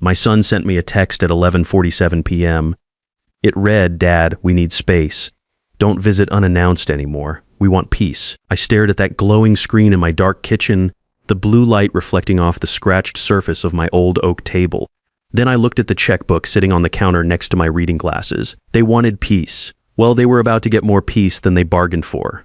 My son sent me a text at 11:47 p.m. It read, "Dad, we need space. Don't visit unannounced anymore. We want peace." I stared at that glowing screen in my dark kitchen, the blue light reflecting off the scratched surface of my old oak table. Then I looked at the checkbook sitting on the counter next to my reading glasses. They wanted peace. Well, they were about to get more peace than they bargained for.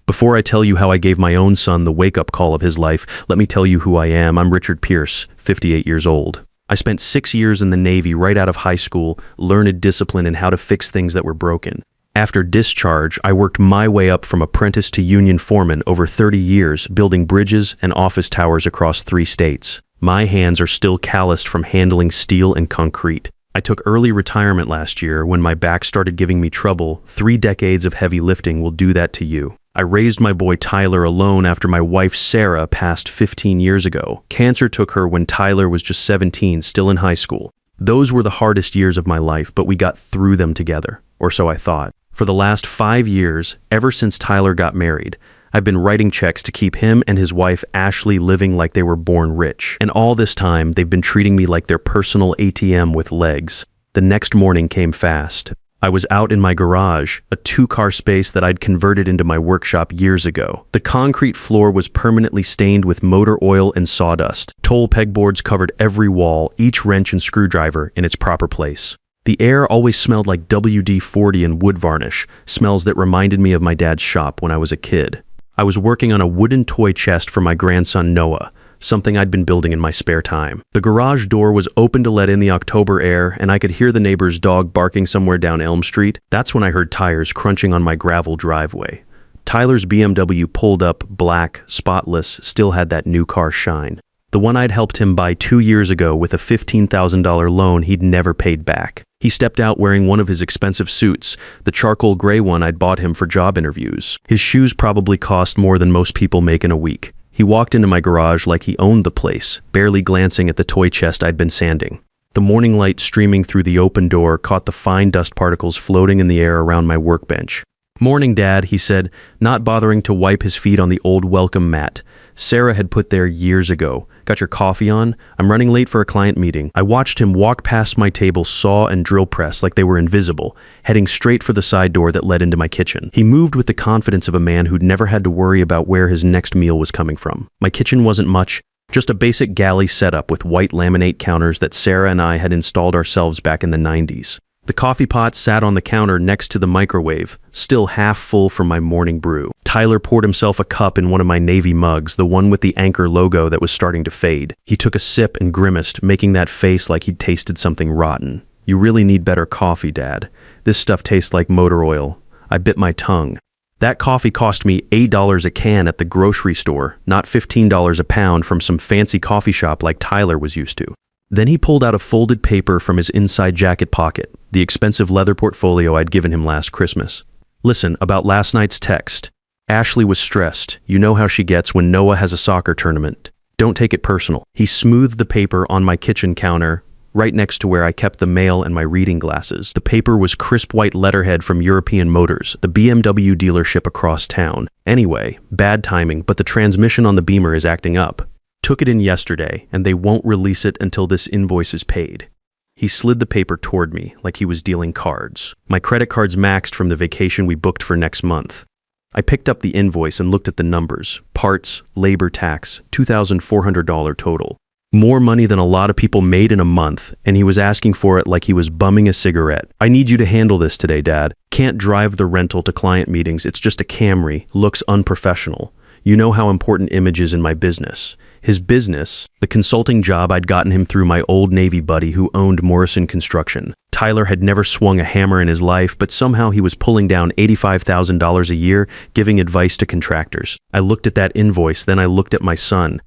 Before I tell you how I gave my own son the wake-up call of his life, let me tell you who I am. I'm Richard Pierce, 58 years old. I spent 6 years in the Navy right out of high school, learned discipline and how to fix things that were broken. After discharge, I worked my way up from apprentice to union foreman over 30 years, building bridges and office towers across 3 states. My hands are still calloused from handling steel and concrete. I took early retirement last year when my back started giving me trouble. 3 decades of heavy lifting will do that to you. I raised my boy Tyler alone after my wife Sarah passed 15 years ago. Cancer took her when Tyler was just 17, still in high school. Those were the hardest years of my life, but we got through them together, or so I thought. For the last 5 years, ever since Tyler got married, I've been writing checks to keep him and his wife Ashley living like they were born rich. And all this time, they've been treating me like their personal ATM with legs. The next morning came fast. I was out in my garage, a 2-car space that I'd converted into my workshop years ago. The concrete floor was permanently stained with motor oil and sawdust. Toll pegboards covered every wall, each wrench and screwdriver in its proper place. The air always smelled like WD-40 and wood varnish, smells that reminded me of my dad's shop when I was a kid. I was working on a wooden toy chest for my grandson Noah, something I'd been building in my spare time. The garage door was open to let in the October air, and I could hear the neighbor's dog barking somewhere down Elm Street. That's when I heard tires crunching on my gravel driveway. Tyler's BMW pulled up, black, spotless, still had that new car shine. The one I'd helped him buy 2 years ago with a $15,000 loan he'd never paid back. He stepped out wearing one of his expensive suits, the charcoal gray one I'd bought him for job interviews. His shoes probably cost more than most people make in a week. He walked into my garage like he owned the place, barely glancing at the toy chest I'd been sanding. The morning light streaming through the open door caught the fine dust particles floating in the air around my workbench. "Morning, Dad," he said, not bothering to wipe his feet on the old welcome mat Sarah had put there years ago. "Got your coffee on? I'm running late for a client meeting." I watched him walk past my table, saw and drill press like they were invisible, heading straight for the side door that led into my kitchen. He moved with the confidence of a man who'd never had to worry about where his next meal was coming from. My kitchen wasn't much, just a basic galley setup with white laminate counters that Sarah and I had installed ourselves back in the 90s. The coffee pot sat on the counter next to the microwave, still half full from my morning brew. Tyler poured himself a cup in one of my Navy mugs, the one with the Anchor logo that was starting to fade. He took a sip and grimaced, making that face like he'd tasted something rotten. "You really need better coffee, Dad. This stuff tastes like motor oil." I bit my tongue. That coffee cost me $8 a can at the grocery store, not $15 a pound from some fancy coffee shop like Tyler was used to. Then he pulled out a folded paper from his inside jacket pocket, the expensive leather portfolio I'd given him last Christmas. "Listen, about last night's text. Ashley was stressed. You know how she gets when Noah has a soccer tournament. Don't take it personal." He smoothed the paper on my kitchen counter, right next to where I kept the mail and my reading glasses. The paper was crisp white letterhead from European Motors, the BMW dealership across town. Anyway, bad timing, but the transmission on the Beamer is acting up. Took it in yesterday, and they won't release it until this invoice is paid. He slid the paper toward me, like he was dealing cards. My credit card's maxed from the vacation we booked for next month. I picked up the invoice and looked at the numbers. Parts, labor tax, $2,400 total. More money than a lot of people made in a month, and he was asking for it like he was bumming a cigarette. "I need you to handle this today, Dad. Can't drive the rental to client meetings. It's just a Camry. Looks unprofessional. You know how important image is in my business." His business, the consulting job I'd gotten him through my old Navy buddy who owned Morrison Construction. Tyler had never swung a hammer in his life, but somehow he was pulling down $85,000 a year, giving advice to contractors. I looked at that invoice, then I looked at my son.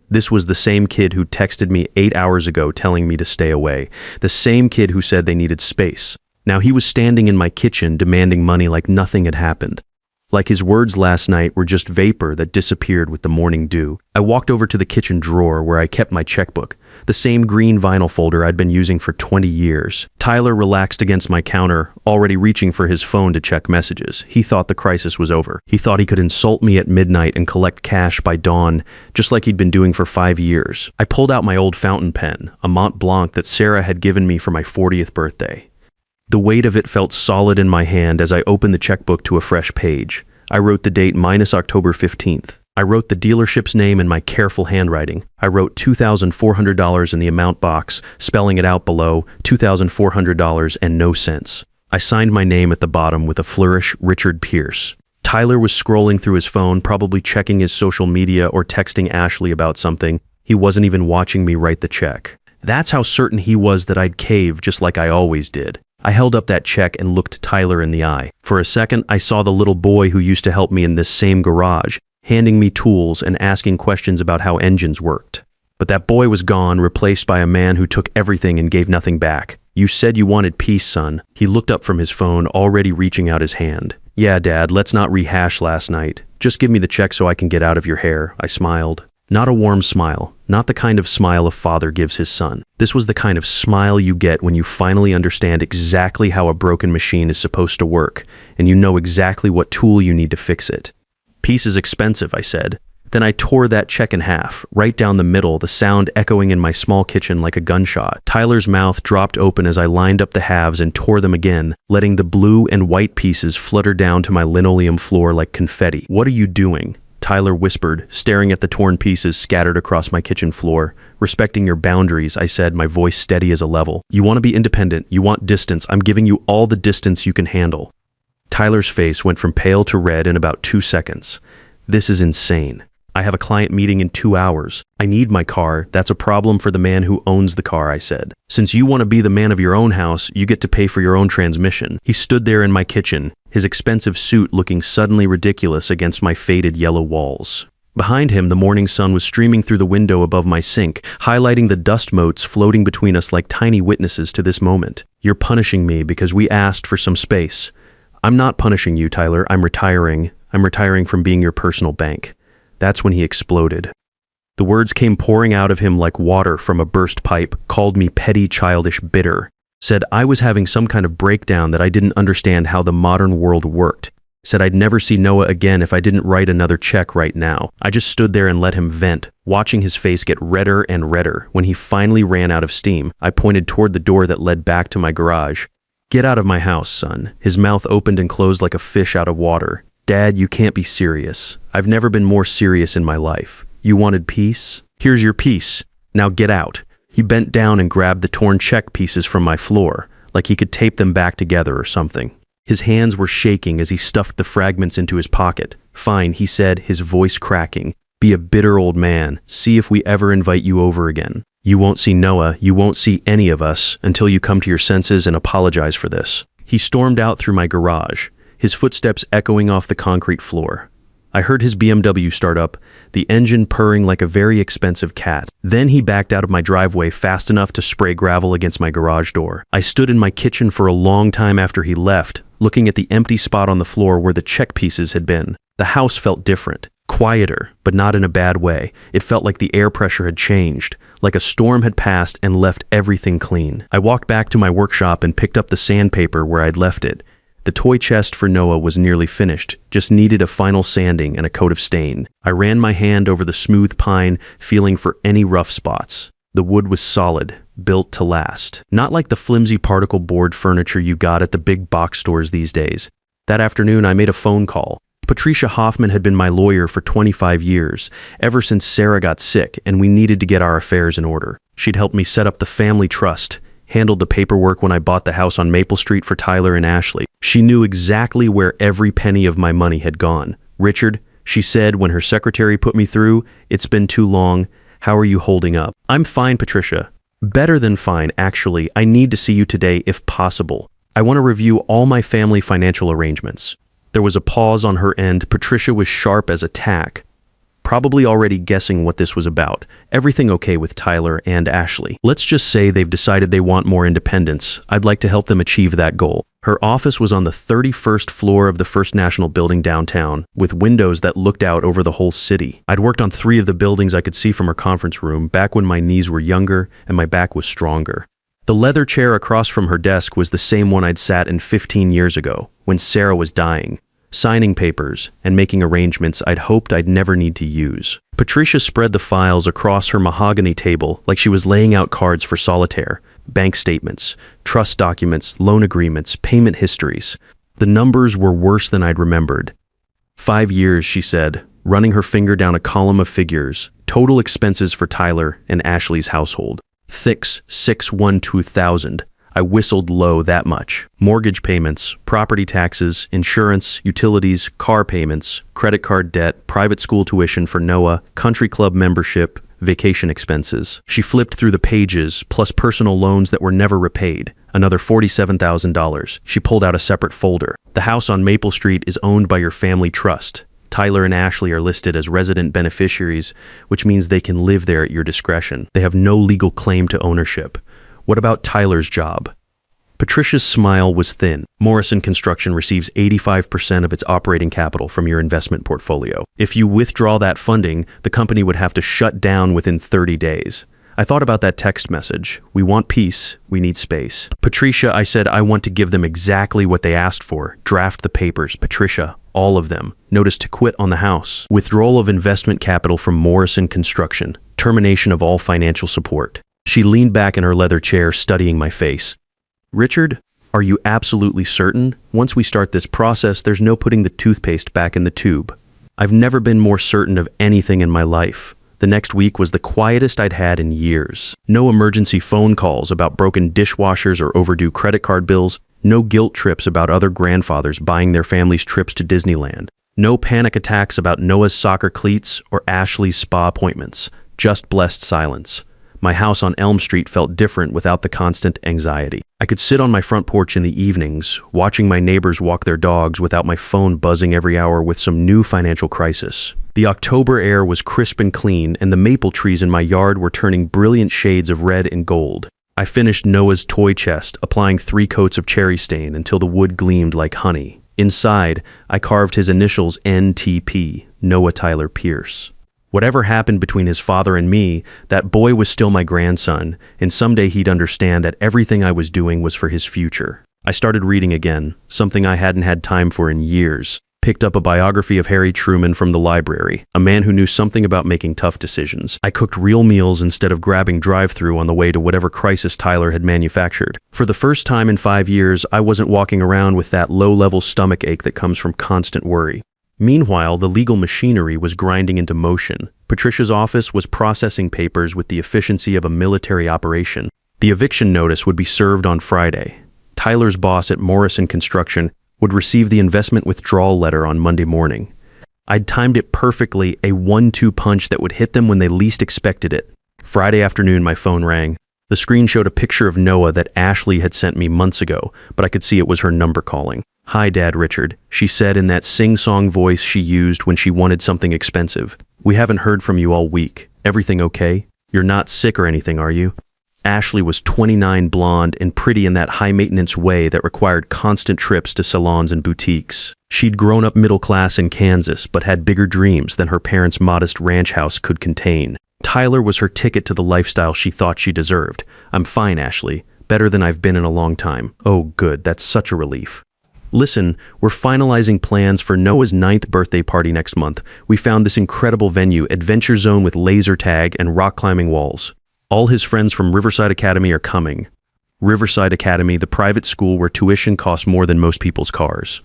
This was the same kid who texted me 8 hours ago telling me to stay away. The same kid who said they needed space. Now he was standing in my kitchen demanding money like nothing had happened. like his words last night were just vapor that disappeared with the morning dew. I walked over to the kitchen drawer where I kept my checkbook, the same green vinyl folder I'd been using for 20 years. Tyler relaxed against my counter, already reaching for his phone to check messages. He thought the crisis was over. He thought he could insult me at midnight and collect cash by dawn, just like he'd been doing for 5 years. I pulled out my old fountain pen, a Mont Blanc that Sarah had given me for my 40th birthday. The weight of it felt solid in my hand as I opened the checkbook to a fresh page. I wrote the date minus October 15th. I wrote the dealership's name in my careful handwriting. I wrote $2,400 in the amount box, spelling it out below, $2,400 and no cents. I signed my name at the bottom with a flourish, Richard Pierce. Tyler was scrolling through his phone, probably checking his social media or texting Ashley about something. He wasn't even watching me write the check. That's how certain he was that I'd cave, just like I always did. I held up that check and looked Tyler in the eye. For a second, I saw the little boy who used to help me in this same garage, handing me tools and asking questions about how engines worked. But that boy was gone, replaced by a man who took everything and gave nothing back. You said you wanted peace, son. He looked up from his phone, already reaching out his hand. Yeah, Dad, let's not rehash last night. Just give me the check so I can get out of your hair, I smiled. Not a warm smile, not the kind of smile a father gives his son. This was the kind of smile you get when you finally understand exactly how a broken machine is supposed to work, and you know exactly what tool you need to fix it. Peace is expensive, I said. Then I tore that check in half, right down the middle, the sound echoing in my small kitchen like a gunshot. Tyler's mouth dropped open as I lined up the halves and tore them again, letting the blue and white pieces flutter down to my linoleum floor like confetti. What are you doing? Tyler whispered, staring at the torn pieces scattered across my kitchen floor. Respecting your boundaries, I said, my voice steady as a level. You want to be independent, you want distance, I'm giving you all the distance you can handle. Tyler's face went from pale to red in about 2 seconds. This is insane. I have a client meeting in 2 hours. I need my car. That's a problem for the man who owns the car, I said. Since you want to be the man of your own house, you get to pay for your own transmission. He stood there in my kitchen, his expensive suit looking suddenly ridiculous against my faded yellow walls. Behind him, the morning sun was streaming through the window above my sink, highlighting the dust motes floating between us like tiny witnesses to this moment. You're punishing me because we asked for some space. I'm not punishing you, Tyler. I'm retiring. I'm retiring from being your personal bank. That's when he exploded. The words came pouring out of him like water from a burst pipe, called me petty, childish, bitter, said I was having some kind of breakdown, that I didn't understand how the modern world worked, said I'd never see Noah again if I didn't write another check right now. I just stood there and let him vent, watching his face get redder and redder. When he finally ran out of steam, I pointed toward the door that led back to my garage. Get out of my house, son. His mouth opened and closed like a fish out of water. Dad, you can't be serious. I've never been more serious in my life. You wanted peace? Here's your peace. Now get out. He bent down and grabbed the torn check pieces from my floor, like he could tape them back together or something. His hands were shaking as he stuffed the fragments into his pocket. Fine, he said, his voice cracking. Be a bitter old man. See if we ever invite you over again. You won't see Noah, you won't see any of us until you come to your senses and apologize for this. He stormed out through my garage, his footsteps echoing off the concrete floor. I heard his BMW start up, the engine purring like a very expensive cat. Then he backed out of my driveway fast enough to spray gravel against my garage door. I stood in my kitchen for a long time after he left, looking at the empty spot on the floor where the check pieces had been. The house felt different, quieter, but not in a bad way. It felt like the air pressure had changed, like a storm had passed and left everything clean. I walked back to my workshop and picked up the sandpaper where I'd left it. The toy chest for Noah was nearly finished, just needed a final sanding and a coat of stain. I ran my hand over the smooth pine, feeling for any rough spots. The wood was solid, built to last. Not like the flimsy particle board furniture you got at the big box stores these days. That afternoon, I made a phone call. Patricia Hoffman had been my lawyer for 25 years, ever since Sarah got sick and we needed to get our affairs in order. She'd helped me set up the family trust, handled the paperwork when I bought the house on Maple Street for Tyler and Ashley. She knew exactly where every penny of my money had gone. Richard, she said when her secretary put me through, it's been too long. How are you holding up? I'm fine, Patricia. Better than fine, actually. I need to see you today if possible. I want to review all my family financial arrangements. There was a pause on her end. Patricia was sharp as a tack, probably already guessing what this was about. Everything okay with Tyler and Ashley? Let's just say they've decided they want more independence. I'd like to help them achieve that goal. Her office was on the 31st floor of the First National Building downtown, with windows that looked out over the whole city. I'd worked on 3 of the buildings I could see from her conference room back when my knees were younger and my back was stronger. The leather chair across from her desk was the same one I'd sat in 15 years ago, when Sarah was dying, signing papers and making arrangements I'd hoped I'd never need to use. Patricia spread the files across her mahogany table like she was laying out cards for solitaire. Bank statements, trust documents, loan agreements, payment histories. The numbers were worse than I'd remembered. 5 years, she said, running her finger down a column of figures. Total expenses for Tyler and Ashley's household. Thick's 612,000. I whistled low that much. Mortgage payments, property taxes, insurance, utilities, car payments, credit card debt, private school tuition for Noah, country club membership, vacation expenses. She flipped through the pages, plus personal loans that were never repaid. Another $47,000. She pulled out a separate folder. The house on Maple Street is owned by your family trust. Tyler and Ashley are listed as resident beneficiaries, which means they can live there at your discretion. They have no legal claim to ownership. What about Tyler's job? Patricia's smile was thin. Morrison Construction receives 85% of its operating capital from your investment portfolio. If you withdraw that funding, the company would have to shut down within 30 days. I thought about that text message. We want peace. We need space. Patricia, I said, I want to give them exactly what they asked for. Draft the papers. Patricia, all of them. Notice to quit on the house. Withdrawal of investment capital from Morrison Construction. Termination of all financial support. She leaned back in her leather chair, studying my face. Richard, are you absolutely certain? Once we start this process, there's no putting the toothpaste back in the tube. I've never been more certain of anything in my life. The next week was the quietest I'd had in years. No emergency phone calls about broken dishwashers or overdue credit card bills. No guilt trips about other grandfathers buying their families trips to Disneyland. No panic attacks about Noah's soccer cleats or Ashley's spa appointments. Just blessed silence. My house on Elm Street felt different without the constant anxiety. I could sit on my front porch in the evenings, watching my neighbors walk their dogs without my phone buzzing every hour with some new financial crisis. The October air was crisp and clean, and the maple trees in my yard were turning brilliant shades of red and gold. I finished Noah's toy chest, applying 3 coats of cherry stain until the wood gleamed like honey. Inside, I carved his initials NTP, Noah Tyler Pierce. Whatever happened between his father and me, that boy was still my grandson, and someday he'd understand that everything I was doing was for his future. I started reading again, something I hadn't had time for in years. Picked up a biography of Harry Truman from the library, a man who knew something about making tough decisions. I cooked real meals instead of grabbing drive-thru on the way to whatever crisis Tyler had manufactured. For the first time in 5 years, I wasn't walking around with that low-level stomach ache that comes from constant worry. Meanwhile, the legal machinery was grinding into motion. Patricia's office was processing papers with the efficiency of a military operation. The eviction notice would be served on Friday. Tyler's boss at Morrison Construction would receive the investment withdrawal letter on Monday morning. I'd timed it perfectly, a 1-2 punch that would hit them when they least expected it. Friday afternoon, my phone rang. The screen showed a picture of Noah that Ashley had sent me months ago, but I could see it was her number calling. "Hi, Dad, Richard," she said in that sing-song voice she used when she wanted something expensive. "We haven't heard from you all week. Everything okay? You're not sick or anything, are you?" Ashley was 29, blonde, and pretty in that high-maintenance way that required constant trips to salons and boutiques. She'd grown up middle class in Kansas, but had bigger dreams than her parents' modest ranch house could contain. Tyler was her ticket to the lifestyle she thought she deserved. "I'm fine, Ashley. Better than I've been in a long time." "Oh, good. That's such a relief." "Listen, we're finalizing plans for Noah's 9th birthday party next month. We found this incredible venue, Adventure Zone with laser tag and rock climbing walls. All his friends from Riverside Academy are coming." Riverside Academy, the private school where tuition costs more than most people's cars.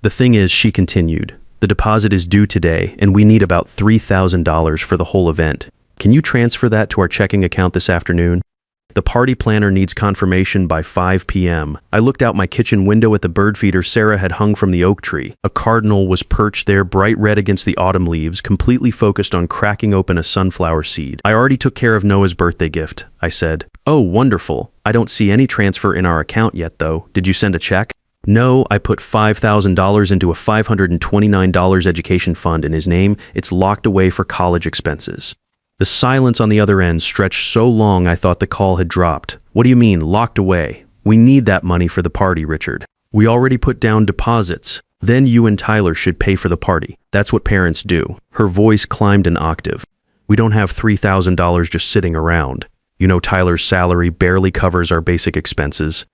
"The thing is," she continued, "the deposit is due today, and we need about $3,000 for the whole event. Can you transfer that to our checking account this afternoon? The party planner needs confirmation by 5 p.m. I looked out my kitchen window at the bird feeder Sarah had hung from the oak tree. A cardinal was perched there, bright red against the autumn leaves, completely focused on cracking open a sunflower seed. "I already took care of Noah's birthday gift," I said. "Oh, wonderful. I don't see any transfer in our account yet, though. Did you send a check?" "No, I put $5,000 into a $529 education fund in his name. It's locked away for college expenses." The silence on the other end stretched so long I thought the call had dropped. "What do you mean, locked away? We need that money for the party, Richard." We already put down deposits. Then you and Tyler should pay for the party. That's what parents do. Her voice climbed an octave. We don't have $3,000 just sitting around. You know, Tyler's salary barely covers our basic expenses.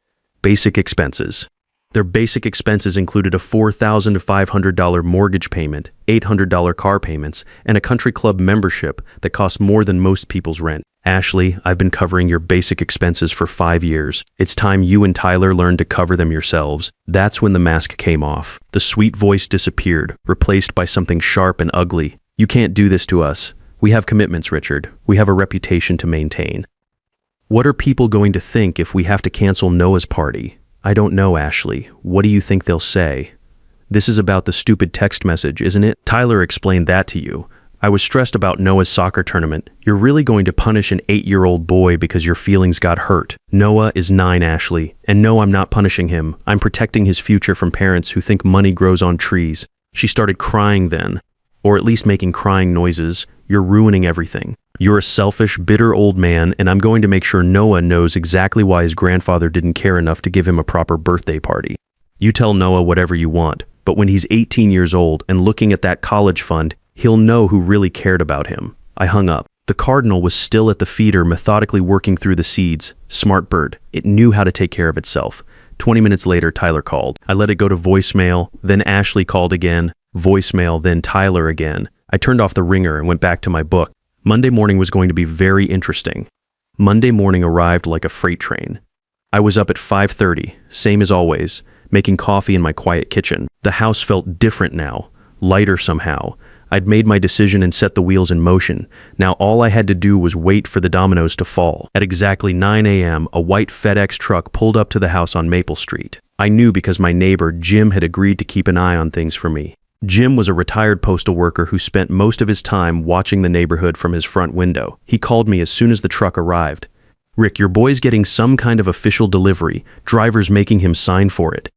Basic expenses. Their basic expenses included a $4,500 mortgage payment, $800 car payments, and a country club membership that cost more than most people's rent. Ashley, I've been covering your basic expenses for 5 years. It's time you and Tyler learned to cover them yourselves. That's when the mask came off. The sweet voice disappeared, replaced by something sharp and ugly. You can't do this to us. We have commitments, Richard. We have a reputation to maintain. What are people going to think if we have to cancel Noah's party? I don't know, Ashley. What do you think they'll say? This is about the stupid text message, isn't it? Tyler explained that to you. I was stressed about Noah's soccer tournament. You're really going to punish an 8-year-old boy because your feelings got hurt. Noah is 9, Ashley. And no, I'm not punishing him. I'm protecting his future from parents who think money grows on trees. She started crying then. Or at least making crying noises. You're ruining everything. You're a selfish, bitter old man, and I'm going to make sure Noah knows exactly why his grandfather didn't care enough to give him a proper birthday party. You tell Noah whatever you want, but when he's 18 years old and looking at that college fund, he'll know who really cared about him. I hung up. The cardinal was still at the feeder, methodically working through the seeds. Smart bird. It knew how to take care of itself. 20 minutes later, Tyler called. I let it go to voicemail, then Ashley called again. Voicemail, then Tyler again. I turned off the ringer and went back to my book. Monday morning was going to be very interesting. Monday morning arrived like a freight train. I was up at 5:30, same as always, making coffee in my quiet kitchen. The house felt different now, lighter somehow. I'd made my decision and set the wheels in motion. Now all I had to do was wait for the dominoes to fall. At exactly 9 a.m., a white FedEx truck pulled up to the house on Maple Street. I knew because my neighbor, Jim, had agreed to keep an eye on things for me. Jim was a retired postal worker who spent most of his time watching the neighborhood from his front window. He called me as soon as the truck arrived. Rick, your boy's getting some kind of official delivery. Driver's making him sign for it.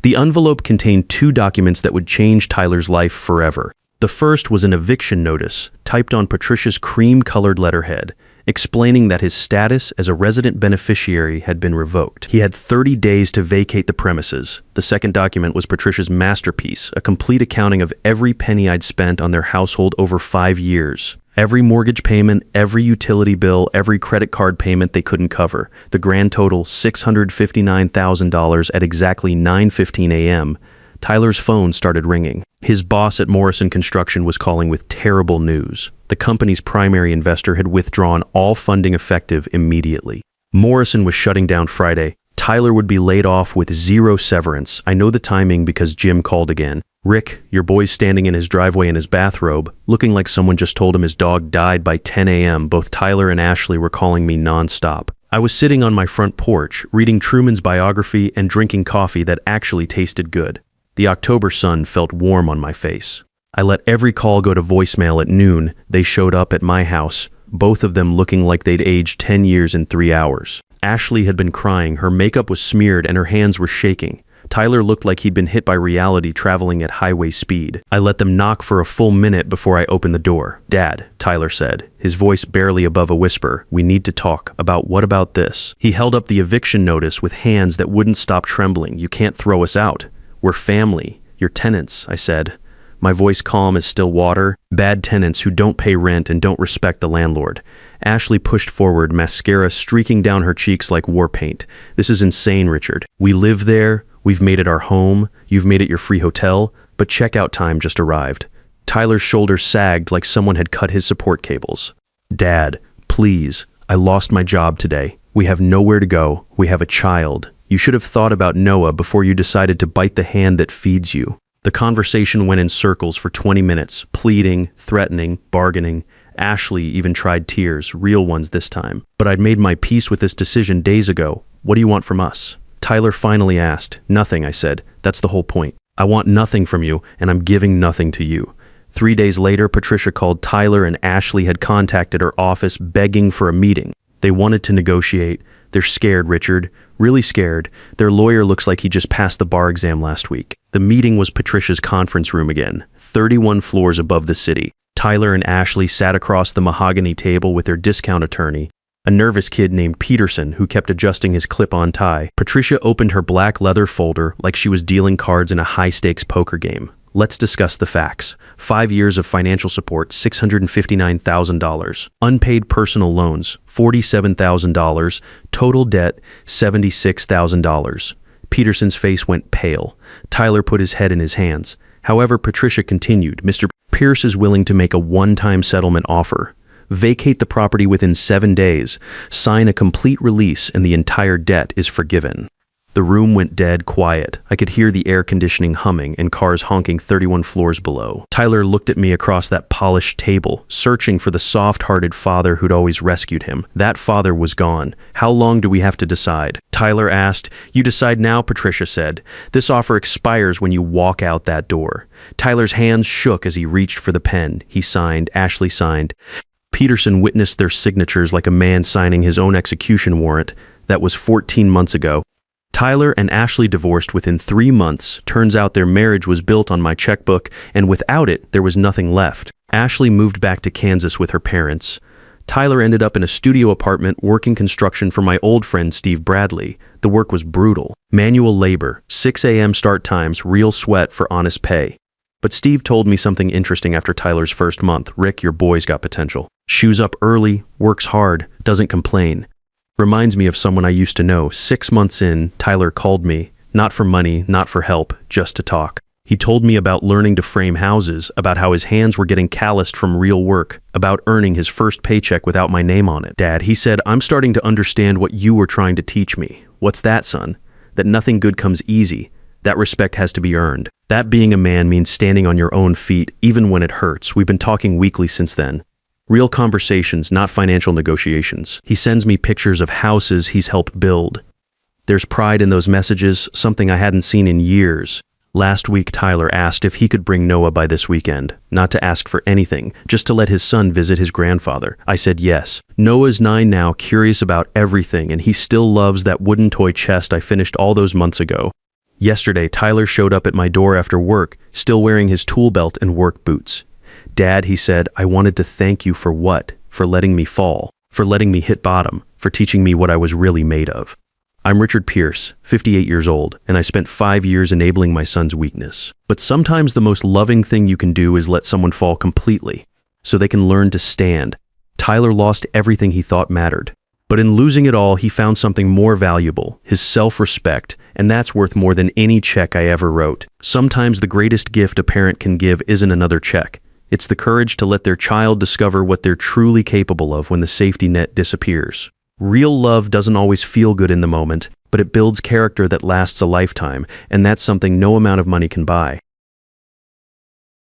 The envelope contained 2 documents that would change Tyler's life forever. The first was an eviction notice, typed on Patricia's cream-colored letterhead, explaining that his status as a resident beneficiary had been revoked. He had 30 days to vacate the premises. The second document was Patricia's masterpiece, a complete accounting of every penny I'd spent on their household over 5 years. Every mortgage payment, every utility bill, every credit card payment they couldn't cover. The grand total, $659,000 at exactly 9:15 a.m. Tyler's phone started ringing. His boss at Morrison Construction was calling with terrible news. The company's primary investor had withdrawn all funding effective immediately. Morrison was shutting down Friday. Tyler would be laid off with 0 severance. I know the timing because Jim called again. Rick, your boy's standing in his driveway in his bathrobe, looking like someone just told him his dog died by 10 a.m. Both Tyler and Ashley were calling me nonstop. I was sitting on my front porch, reading Truman's biography and drinking coffee that actually tasted good. The October sun felt warm on my face. I let every call go to voicemail at noon. They showed up at my house, both of them looking like they'd aged 10 years in 3 hours. Ashley had been crying, her makeup was smeared and her hands were shaking. Tyler looked like he'd been hit by reality traveling at highway speed. I let them knock for a full minute before I opened the door. Dad, Tyler said, his voice barely above a whisper, we need to talk. What about this? He held up the eviction notice with hands that wouldn't stop trembling. You can't throw us out. We're family. You're tenants, I said. My voice calm as still water. Bad tenants who don't pay rent and don't respect the landlord. Ashley pushed forward, mascara streaking down her cheeks like war paint. This is insane, Richard. We live there. We've made it our home. You've made it your free hotel. But checkout time just arrived. Tyler's shoulders sagged like someone had cut his support cables. Dad, please. I lost my job today. We have nowhere to go. We have a child. You should have thought about Noah before you decided to bite the hand that feeds you. The conversation went in circles for 20 minutes, pleading, threatening, bargaining. Ashley even tried tears, real ones this time. But I'd made my peace with this decision days ago. What do you want from us? Tyler finally asked. Nothing, I said. That's the whole point. I want nothing from you, and I'm giving nothing to you. 3 days later, Patricia called Tyler and Ashley had contacted her office begging for a meeting. They wanted to negotiate. They're scared, Richard. Really scared. Their lawyer looks like he just passed the bar exam last week. The meeting was Patricia's conference room again, 31 floors above the city. Tyler and Ashley sat across the mahogany table with their discount attorney. A nervous kid named Peterson who kept adjusting his clip-on tie. Patricia opened her black leather folder like she was dealing cards in a high-stakes poker game. Let's discuss the facts. 5 years of financial support, $659,000. Unpaid personal loans, $47,000. Total debt, $76,000. Peterson's face went pale. Tyler put his head in his hands. However, Patricia continued, Mr. Pierce is willing to make a one-time settlement offer. Vacate the property within 7 days. Sign a complete release and the entire debt is forgiven. The room went dead quiet. I could hear the air conditioning humming and cars honking 31 floors below. Tyler looked at me across that polished table, searching for the soft-hearted father who'd always rescued him. That father was gone. How long do we have to decide? Tyler asked. You decide now, Patricia said. This offer expires when you walk out that door. Tyler's hands shook as he reached for the pen. He signed. Ashley signed. Peterson witnessed their signatures like a man signing his own execution warrant. That was 14 months ago. Tyler and Ashley divorced within 3 months. Turns out their marriage was built on my checkbook, and without it, there was nothing left. Ashley moved back to Kansas with her parents. Tyler ended up in a studio apartment working construction for my old friend Steve Bradley. The work was brutal. Manual labor, 6 a.m. start times, real sweat for honest pay. But Steve told me something interesting after Tyler's first month. Rick, your boy's got potential. Shoes up early, works hard, doesn't complain. Reminds me of someone I used to know. 6 months in, Tyler called me, not for money, not for help, just to talk. He told me about learning to frame houses, about how his hands were getting calloused from real work, about earning his first paycheck without my name on it. Dad, he said, I'm starting to understand what you were trying to teach me. What's that, son? That nothing good comes easy. That respect has to be earned. That being a man means standing on your own feet, even when it hurts. We've been talking weekly since then. Real conversations, not financial negotiations. He sends me pictures of houses he's helped build. There's pride in those messages, something I hadn't seen in years. Last week, Tyler asked if he could bring Noah by this weekend, not to ask for anything, just to let his son visit his grandfather. I said yes. Noah's 9 now, curious about everything, and he still loves that wooden toy chest I finished all those months ago. Yesterday, Tyler showed up at my door after work, still wearing his tool belt and work boots. Dad, he said, I wanted to thank you for what? For letting me fall, for letting me hit bottom, for teaching me what I was really made of. I'm Richard Pierce, 58 years old, and I spent 5 years enabling my son's weakness. But sometimes the most loving thing you can do is let someone fall completely, so they can learn to stand. Tyler lost everything he thought mattered. But in losing it all, he found something more valuable, his self-respect, and that's worth more than any check I ever wrote. Sometimes the greatest gift a parent can give isn't another check. It's the courage to let their child discover what they're truly capable of when the safety net disappears. Real love doesn't always feel good in the moment, but it builds character that lasts a lifetime, and that's something no amount of money can buy.